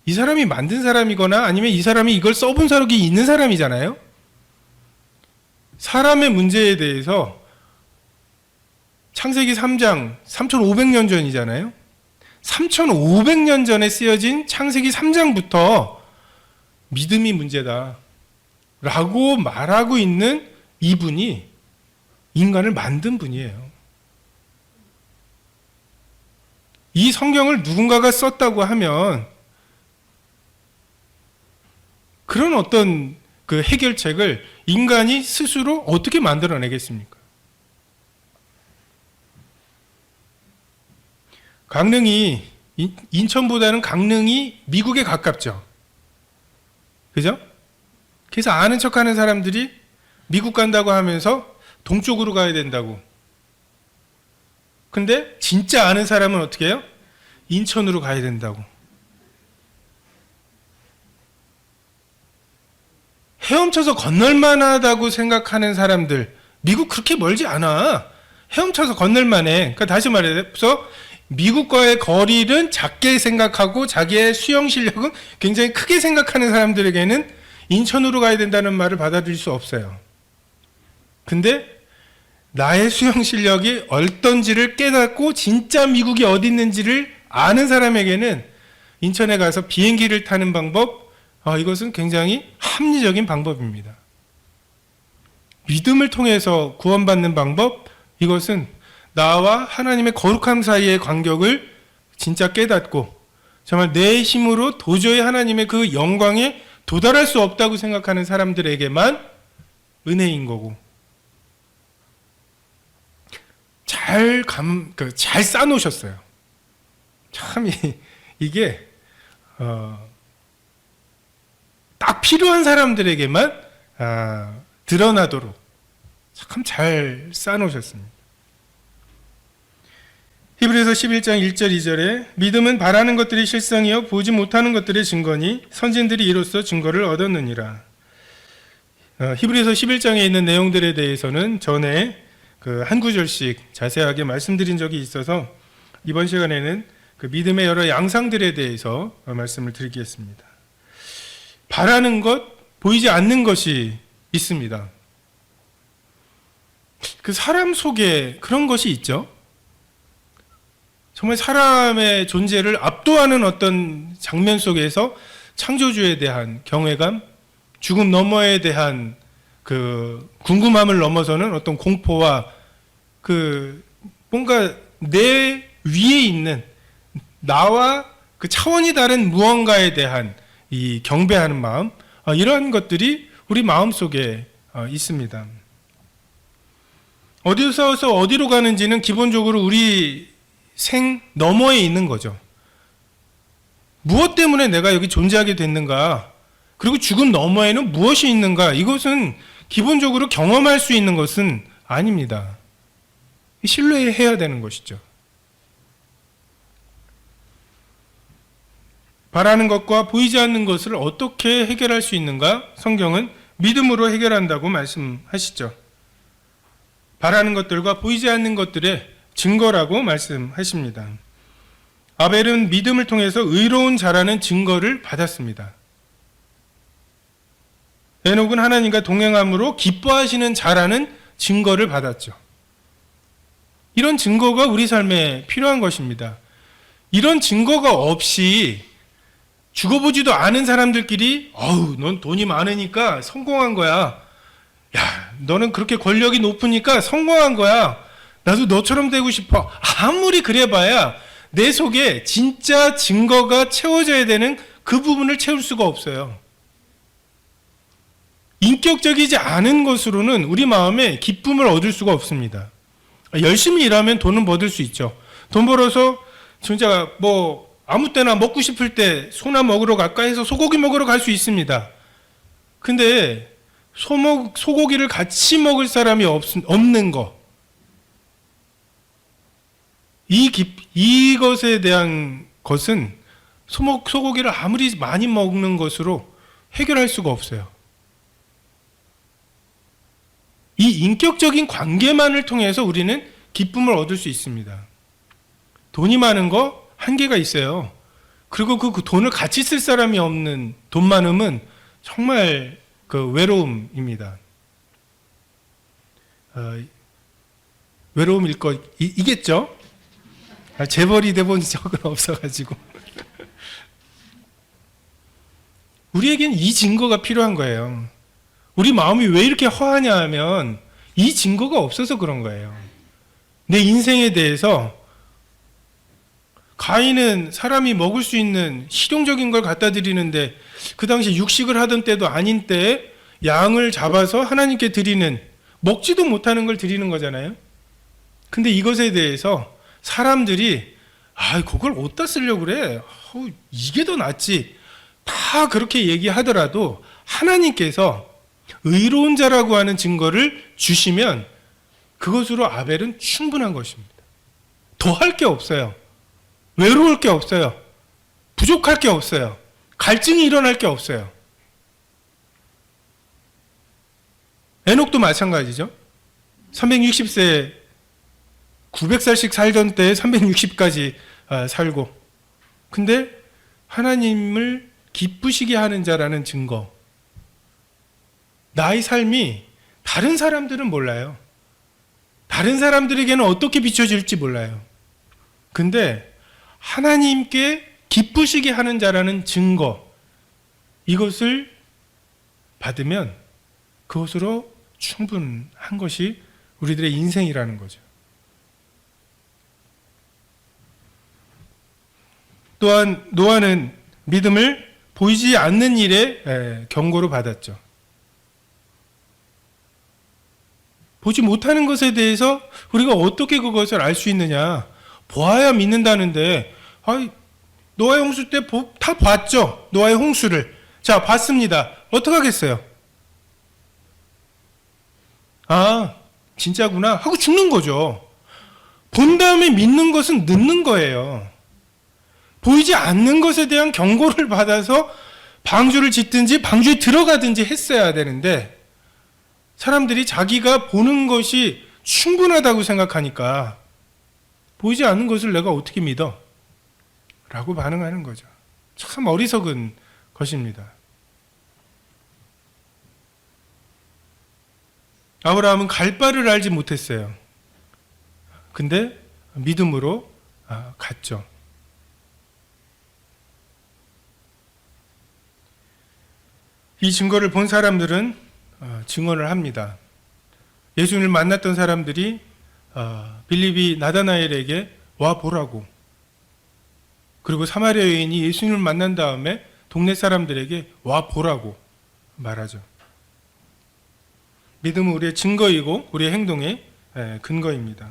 이 사람이 만든 사람이거나 아니면 이 사람이 이걸 써본 사람이 있는 사람이잖아요. 사람의 문제에 대해서 창세기 3장 3500년 전이잖아요. 3500년 전에 쓰여진 창세기 3장부터 믿음이 문제다 라고 말하고 있는 이분이 인간을 만든 분이에요. 이 성경을 누군가가 썼다고 하면 그런 어떤 그 해결책을 인간이 스스로 어떻게 만들어내겠습니까? 강릉이, 인천보다는 강릉이 미국에 가깝죠. 그죠? 그래서 아는 척하는 사람들이 미국 간다고 하면서 동쪽으로 가야 된다고. 근데 진짜 아는 사람은 어떻게 해요? 인천으로 가야 된다고. 헤엄쳐서 건널만하다고 생각하는 사람들, 미국 그렇게 멀지 않아. 헤엄쳐서 건널만해. 그러니까 다시 말해서 미국과의 거리는 작게 생각하고 자기의 수영 실력은 굉장히 크게 생각하는 사람들에게는 인천으로 가야 된다는 말을 받아들일 수 없어요. 근데 나의 수영 실력이 어떤지를 깨닫고 진짜 미국이 어디 있는지를 아는 사람에게는 인천에 가서 비행기를 타는 방법, 이것은 굉장히 합리적인 방법입니다. 믿음을 통해서 구원받는 방법, 이것은 나와 하나님의 거룩함 사이의 간격을 진짜 깨닫고 정말 내 힘으로 도저히 하나님의 그 영광에 도달할 수 없다고 생각하는 사람들에게만 은혜인 거고, 잘 싸놓으셨어요. 참 이게 딱 필요한 사람들에게만 드러나도록 참 잘 싸놓으셨습니다. 히브리서 11장 1절 2절에 믿음은 바라는 것들이 실상이요 보지 못하는 것들의 증거니 선진들이 이로써 증거를 얻었느니라. 히브리서 11장에 있는 내용들에 대해서는 전에 그 한 구절씩 자세하게 말씀드린 적이 있어서 이번 시간에는 그 믿음의 여러 양상들에 대해서 말씀을 드리겠습니다. 바라는 것, 보이지 않는 것이 있습니다. 그 사람 속에 그런 것이 있죠. 정말 사람의 존재를 압도하는 어떤 장면 속에서 창조주에 대한 경외감, 죽음 너머에 대한 그 궁금함을 넘어서는 어떤 공포와 그 뭔가 내 위에 있는 나와 그 차원이 다른 무언가에 대한 이 경배하는 마음, 이러한 것들이 우리 마음 속에 있습니다. 어디서 어디로 가는지는 기본적으로 우리 생 너머에 있는 거죠. 무엇 때문에 내가 여기 존재하게 됐는가? 그리고 죽음 너머에는 무엇이 있는가? 이것은 기본적으로 경험할 수 있는 것은 아닙니다. 신뢰해야 되는 것이죠. 바라는 것과 보이지 않는 것을 어떻게 해결할 수 있는가? 성경은 믿음으로 해결한다고 말씀하시죠. 바라는 것들과 보이지 않는 것들의 증거라고 말씀하십니다. 아벨은 믿음을 통해서 의로운 자라는 증거를 받았습니다. 에녹은 하나님과 동행함으로 기뻐하시는 자라는 증거를 받았죠. 이런 증거가 우리 삶에 필요한 것입니다. 이런 증거가 없이 죽어보지도 않은 사람들끼리 넌 돈이 많으니까 성공한 거야. 야, 너는 그렇게 권력이 높으니까 성공한 거야. 나도 너처럼 되고 싶어. 아무리 그래봐야 내 속에 진짜 증거가 채워져야 되는 그 부분을 채울 수가 없어요. 인격적이지 않은 것으로는 우리 마음에 기쁨을 얻을 수가 없습니다. 열심히 일하면 돈은 얻을 수 있죠. 돈 벌어서 진짜 아무 때나 먹고 싶을 때 소나 먹으러 갈까 해서 소고기 먹으러 갈 수 있습니다. 근데 소고기를 같이 먹을 사람이 없는 거. 이것에 대한 것은 소고기를 아무리 많이 먹는 것으로 해결할 수가 없어요. 이 인격적인 관계만을 통해서 우리는 기쁨을 얻을 수 있습니다. 돈이 많은 거 한계가 있어요. 그리고 그 돈을 같이 쓸 사람이 없는 돈 많음은 정말 그 외로움입니다. 외로움일 이겠죠? 재벌이 돼본 적은 없어가지고. 우리에겐 이 증거가 필요한 거예요. 우리 마음이 왜 이렇게 허하냐 하면 이 증거가 없어서 그런 거예요. 내 인생에 대해서 가인은 사람이 먹을 수 있는 실용적인 걸 갖다 드리는데 그 당시 육식을 하던 때도 아닌 때에 양을 잡아서 하나님께 드리는, 먹지도 못하는 걸 드리는 거잖아요. 근데 이것에 대해서 사람들이 그걸 어디다 쓰려고 그래? 이게 더 낫지. 다 그렇게 얘기하더라도 하나님께서 의로운 자라고 하는 증거를 주시면 그것으로 아벨은 충분한 것입니다. 더 할 게 없어요. 외로울 게 없어요. 부족할 게 없어요. 갈증이 일어날 게 없어요. 에녹도 마찬가지죠. 360세 900살씩 살던 때에 360까지 살고, 근데 하나님을 기쁘시게 하는 자라는 증거. 나의 삶이 다른 사람들은 몰라요. 다른 사람들에게는 어떻게 비춰질지 몰라요. 근데 하나님께 기쁘시게 하는 자라는 증거, 이것을 받으면 그것으로 충분한 것이 우리들의 인생이라는 거죠. 또한 노아는 믿음을 보이지 않는 일에 경고로 받았죠. 보지 못하는 것에 대해서 우리가 어떻게 그것을 알 수 있느냐? 보아야 믿는다는데, 노아의 홍수 때 다 봤죠? 노아의 홍수를. 자, 봤습니다. 어떡하겠어요? 진짜구나 하고 죽는 거죠. 본 다음에 믿는 것은 늦는 거예요. 보이지 않는 것에 대한 경고를 받아서 방주를 짓든지 방주에 들어가든지 했어야 되는데, 사람들이 자기가 보는 것이 충분하다고 생각하니까 보이지 않는 것을 내가 어떻게 믿어? 라고 반응하는 거죠. 참 어리석은 것입니다. 아브라함은 갈 바를 알지 못했어요. 근데 믿음으로 갔죠. 이 증거를 본 사람들은 증언을 합니다. 예수님을 만났던 사람들이 빌립이 나다나엘에게 와 보라고, 그리고 사마리아 여인이 예수님을 만난 다음에 동네 사람들에게 와 보라고 말하죠. 믿음은 우리의 증거이고 우리의 행동의 근거입니다.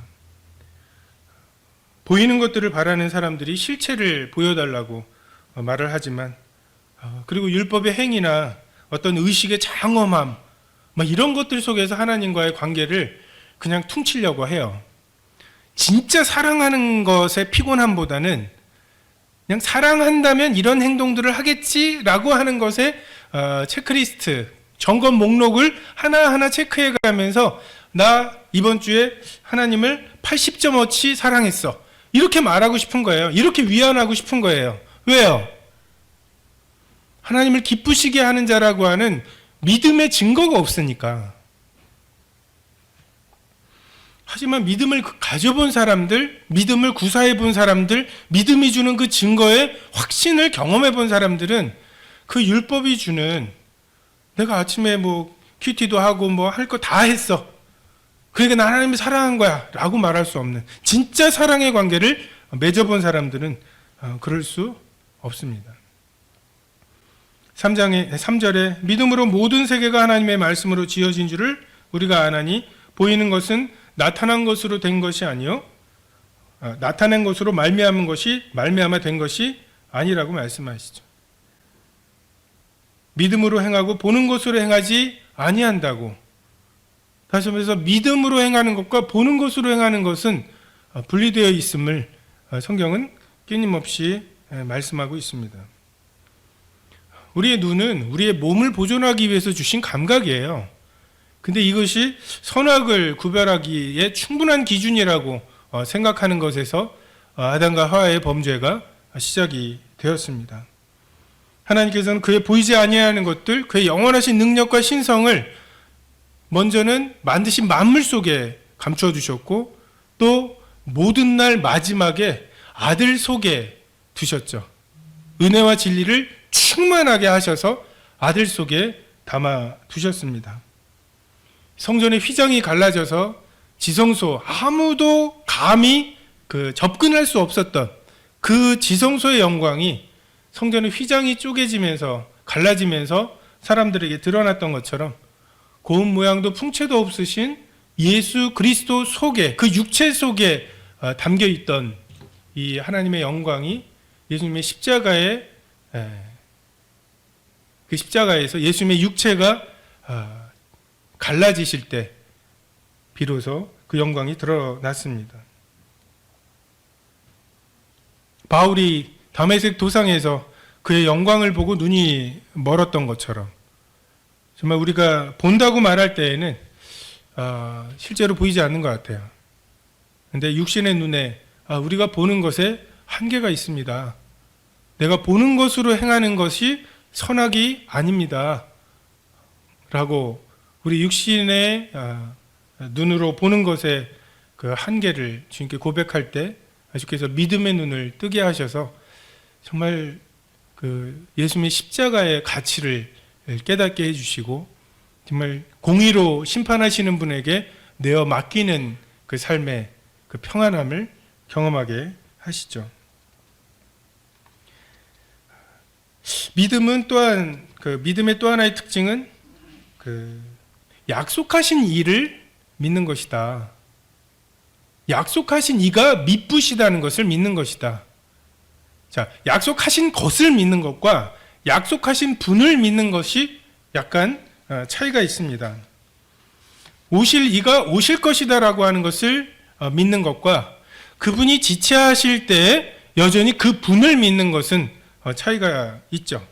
보이는 것들을 바라는 사람들이 실체를 보여달라고 말을 하지만, 그리고 율법의 행위나 어떤 의식의 장엄함, 이런 것들 속에서 하나님과의 관계를 그냥 퉁치려고 해요. 진짜 사랑하는 것의 피곤함보다는 그냥 사랑한다면 이런 행동들을 하겠지라고 하는 것에 체크리스트, 점검 목록을 하나하나 체크해 가면서 나 이번 주에 하나님을 80.5치 사랑했어, 이렇게 말하고 싶은 거예요. 이렇게 위안하고 싶은 거예요. 왜요? 하나님을 기쁘시게 하는 자라고 하는 믿음의 증거가 없으니까. 하지만 믿음을 가져본 사람들, 믿음을 구사해 본 사람들, 믿음이 주는 그 증거의 확신을 경험해 본 사람들은 그 율법이 주는, 내가 아침에 큐티도 하고 할 거 다 했어, 그러니까 나 하나님을 사랑한 거야 라고 말할 수 없는 진짜 사랑의 관계를 맺어본 사람들은 그럴 수 없습니다. 3절에 믿음으로 모든 세계가 하나님의 말씀으로 지어진 줄을 우리가 아나니 보이는 것은 나타난 것으로 된 것이 아니요 나타낸 것으로 말미암아 된 것이 아니라고 말씀하시죠. 믿음으로 행하고 보는 것으로 행하지 아니한다고. 다시 말해서 믿음으로 행하는 것과 보는 것으로 행하는 것은 분리되어 있음을 성경은 끊임없이 말씀하고 있습니다. 우리의 눈은 우리의 몸을 보존하기 위해서 주신 감각이에요. 근데 이것이 선악을 구별하기에 충분한 기준이라고 생각하는 것에서 아담과 하와의 범죄가 시작이 되었습니다. 하나님께서는 그의 보이지 아니하는 것들, 그의 영원하신 능력과 신성을 먼저는 만드신 만물 속에 감추어 두셨고, 또 모든 날 마지막에 아들 속에 두셨죠. 은혜와 진리를 충만하게 하셔서 아들 속에 담아 두셨습니다. 성전의 휘장이 갈라져서 지성소, 아무도 감히 접근할 수 없었던 그 지성소의 영광이 성전의 휘장이 쪼개지면서 갈라지면서 사람들에게 드러났던 것처럼 고운 모양도 풍채도 없으신 예수 그리스도 속에, 그 육체 속에 담겨 있던 이 하나님의 영광이 예수님의 십자가에, 그 십자가에서 예수님의 육체가 갈라지실 때 비로소 그 영광이 드러났습니다. 바울이 다메섹 도상에서 그의 영광을 보고 눈이 멀었던 것처럼 정말 우리가 본다고 말할 때에는 실제로 보이지 않는 것 같아요. 그런데 육신의 눈에 우리가 보는 것에 한계가 있습니다. 내가 보는 것으로 행하는 것이 선악이 아닙니다. 라고 우리 육신의 눈으로 보는 것의 그 한계를 주님께 고백할 때 주께서 믿음의 눈을 뜨게 하셔서 정말 그 예수님의 십자가의 가치를 깨닫게 해주시고 정말 공의로 심판하시는 분에게 내어 맡기는 그 삶의 그 평안함을 경험하게 하시죠. 믿음은 또한 그 믿음의 또 하나의 특징은 그 약속하신 이를 믿는 것이다. 약속하신 이가 미쁘시다는 것을 믿는 것이다. 자, 약속하신 것을 믿는 것과 약속하신 분을 믿는 것이 약간 차이가 있습니다. 오실 이가 오실 것이다라고 하는 것을 믿는 것과 그분이 지체하실 때 여전히 그 분을 믿는 것은 차이가 있죠.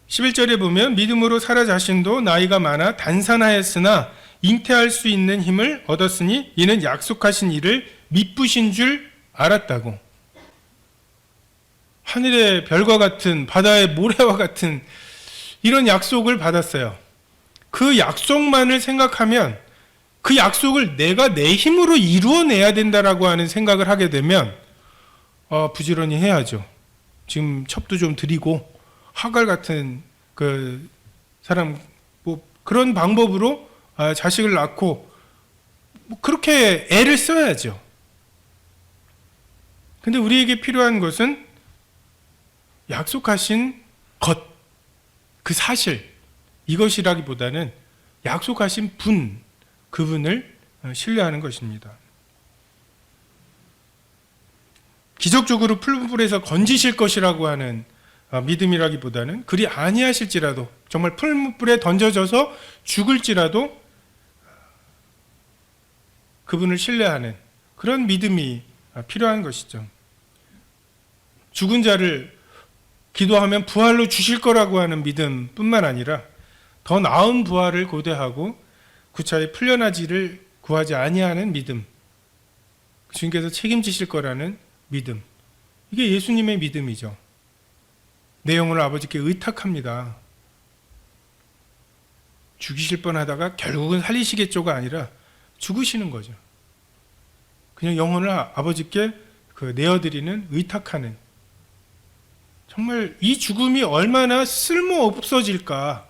11절에 보면 믿음으로 사라 자신도 나이가 많아 단산하였으나 잉태할 수 있는 힘을 얻었으니 이는 약속하신 이를 미쁘신 줄 알았다고. 하늘의 별과 같은 바다의 모래와 같은 이런 약속을 받았어요. 그 약속만을 생각하면 그 약속을 내가 내 힘으로 이루어내야 된다라고 하는 생각을 하게 되면 부지런히 해야죠. 지금 첩도 좀 드리고 하갈 같은 그 사람 뭐 그런 방법으로 자식을 낳고 그렇게 애를 써야죠. 근데 우리에게 필요한 것은 약속하신 것, 그 사실, 이것이라기보다는 약속하신 분, 그분을 신뢰하는 것입니다. 기적적으로 풀물에서 건지실 것이라고 하는 믿음이라기보다는 그리 아니하실지라도 정말 풀물에 던져져서 죽을지라도 그분을 신뢰하는 그런 믿음이 필요한 것이죠. 죽은 자를 기도하면 부활로 주실 거라고 하는 믿음뿐만 아니라 더 나은 부활을 고대하고 구차히 풀려나지를 구하지 아니하는 믿음, 주님께서 책임지실 거라는 믿음, 이게 예수님의 믿음이죠. 내 영혼을 아버지께 의탁합니다. 죽이실 뻔하다가 결국은 살리시겠죠가 아니라 죽으시는 거죠. 그냥 영혼을 아버지께 내어드리는, 의탁하는, 정말 이 죽음이 얼마나 쓸모없어질까,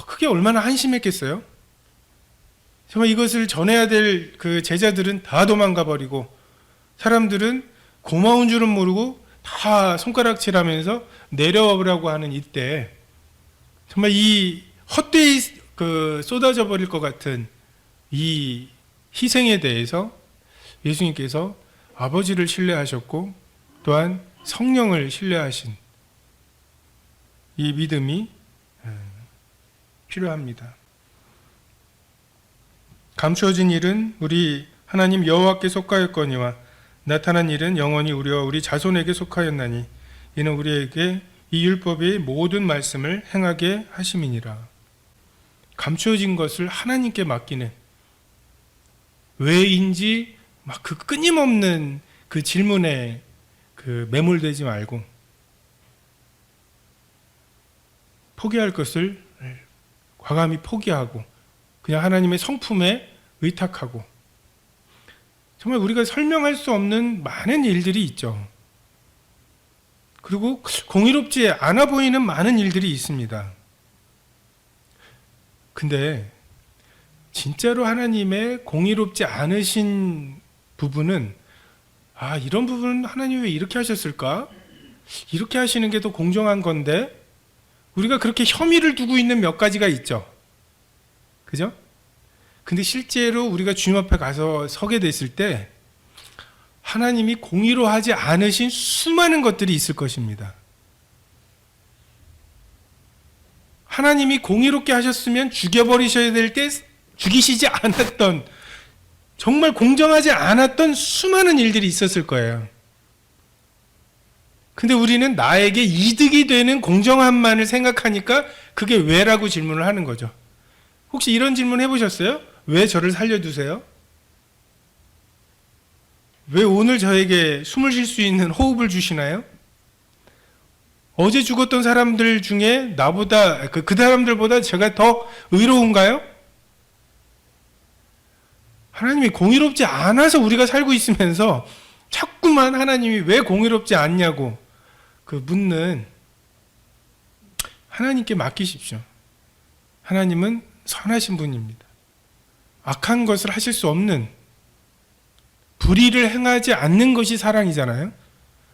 그게 얼마나 한심했겠어요. 정말 이것을 전해야 될 그 제자들은 다 도망가 버리고 사람들은 고마운 줄은 모르고 다 손가락질하면서 내려오라고 하는 이때 정말 이 헛되이 쏟아져 버릴 것 같은 이 희생에 대해서 예수님께서 아버지를 신뢰하셨고 또한 성령을 신뢰하신 이 믿음이 필요합니다. 감추어진 일은 우리 하나님 여호와께 속하였거니와 나타난 일은 영원히 우리와 우리 자손에게 속하였나니 이는 우리에게 이 율법의 모든 말씀을 행하게 하심이니라. 감추어진 것을 하나님께 맡기는, 왜인지 막 그 끊임없는 그 질문에 매몰되지 말고 포기할 것을 과감히 포기하고 그냥 하나님의 성품에 의탁하고, 정말 우리가 설명할 수 없는 많은 일들이 있죠. 그리고 공의롭지 않아 보이는 많은 일들이 있습니다. 근데 진짜로 하나님의 공의롭지 않으신 부분은, 이런 부분은 하나님이 왜 이렇게 하셨을까? 이렇게 하시는 게 더 공정한 건데, 우리가 그렇게 혐의를 두고 있는 몇 가지가 있죠. 그죠? 근데 실제로 우리가 주님 앞에 가서 서게 됐을 때 하나님이 공의로 하지 않으신 수많은 것들이 있을 것입니다. 하나님이 공의롭게 하셨으면 죽여버리셔야 될 때 죽이시지 않았던, 정말 공정하지 않았던 수많은 일들이 있었을 거예요. 근데 우리는 나에게 이득이 되는 공정함만을 생각하니까 그게 왜라고 질문을 하는 거죠. 혹시 이런 질문 해보셨어요? 왜 저를 살려두세요? 왜 오늘 저에게 숨을 쉴 수 있는 호흡을 주시나요? 어제 죽었던 사람들 중에 나보다, 그 사람들보다 제가 더 의로운가요? 하나님이 공의롭지 않아서 우리가 살고 있으면서 자꾸만 하나님이 왜 공의롭지 않냐고 묻는, 하나님께 맡기십시오. 하나님은 선하신 분입니다. 악한 것을 하실 수 없는, 불의를 행하지 않는 것이 사랑이잖아요.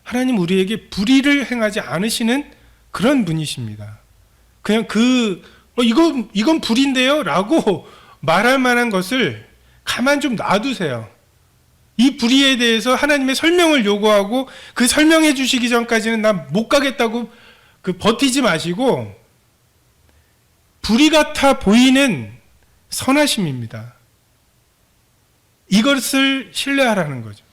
하나님 우리에게 불의를 행하지 않으시는 그런 분이십니다. 그냥 이건 불인데요? 라고 말할 만한 것을 가만 좀 놔두세요. 이 불의에 대해서 하나님의 설명을 요구하고 그 설명해 주시기 전까지는 나 못 가겠다고 버티지 마시고, 불의 같아 보이는 선하심입니다. 이것을 신뢰하라는 거죠.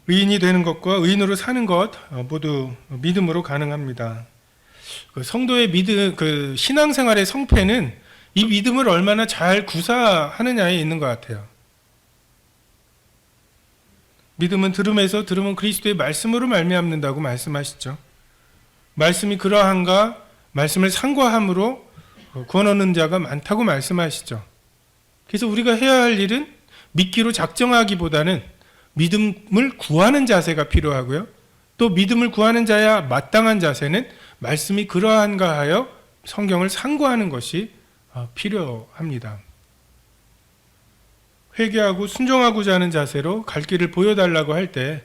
의인이 되는 것과 의인으로 사는 것 모두 믿음으로 가능합니다. 성도의 믿음, 신앙생활의 성패는 이 믿음을 얼마나 잘 구사하느냐에 있는 것 같아요. 믿음은 들음에서, 들음은 그리스도의 말씀으로 말미암는다고 말씀하시죠. 말씀이 그러한가 말씀을 상고함으로 구원 얻는 자가 많다고 말씀하시죠. 그래서 우리가 해야 할 일은 믿기로 작정하기보다는 믿음을 구하는 자세가 필요하고요. 또 믿음을 구하는 자야 마땅한 자세는 말씀이 그러한가 하여 성경을 상고하는 것이 필요합니다. 회개하고 순종하고자 하는 자세로 갈 길을 보여달라고 할 때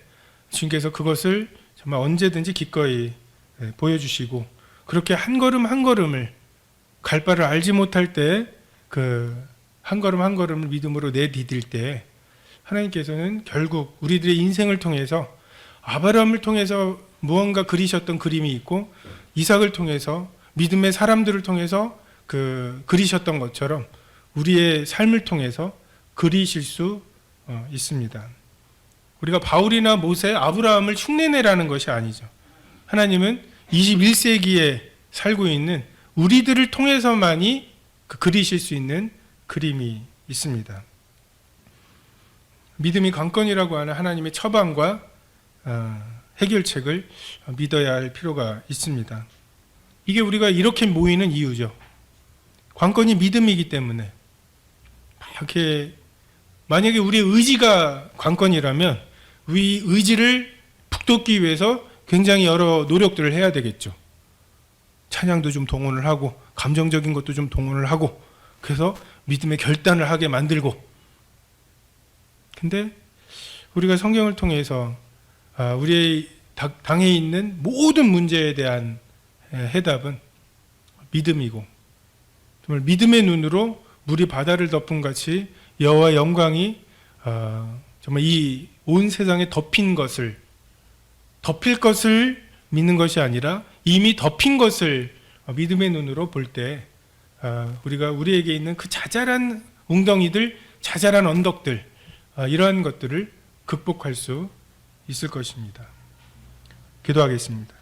주님께서 그것을 정말 언제든지 기꺼이 보여주시고, 그렇게 한 걸음 한 걸음을 갈 바를 알지 못할 때 한 걸음 한 걸음을 믿음으로 내디딜 때 하나님께서는 결국 우리들의 인생을 통해서, 아브라함을 통해서 무언가 그리셨던 그림이 있고 이삭을 통해서, 믿음의 사람들을 통해서 그리셨던 것처럼 우리의 삶을 통해서 그리실 수 있습니다. 우리가 바울이나 모세, 아브라함을 흉내내라는 것이 아니죠. 하나님은 21세기에 살고 있는 우리들을 통해서만이 그리실 수 있는 그림이 있습니다. 믿음이 관건이라고 하는 하나님의 처방과 해결책을 믿어야 할 필요가 있습니다. 이게 우리가 이렇게 모이는 이유죠. 관건이 믿음이기 때문에. 이렇게 만약에 우리의 의지가 관건이라면 우리 의지를 북돋기 위해서 굉장히 여러 노력들을 해야 되겠죠. 찬양도 좀 동원을 하고 감정적인 것도 좀 동원을 하고, 그래서 믿음의 결단을 하게 만들고. 근데 우리가 성경을 통해서 우리의 당에 있는 모든 문제에 대한 해답은 믿음이고, 정말 믿음의 눈으로 물이 바다를 덮은 같이 여호와 영광이 정말 이 온 세상에 덮인 것을, 덮일 것을 믿는 것이 아니라 이미 덮인 것을 믿음의 눈으로 볼 때 우리가 우리에게 있는 그 자잘한 웅덩이들, 자잘한 언덕들, 이러한 것들을 극복할 수 있을 것입니다. 기도하겠습니다.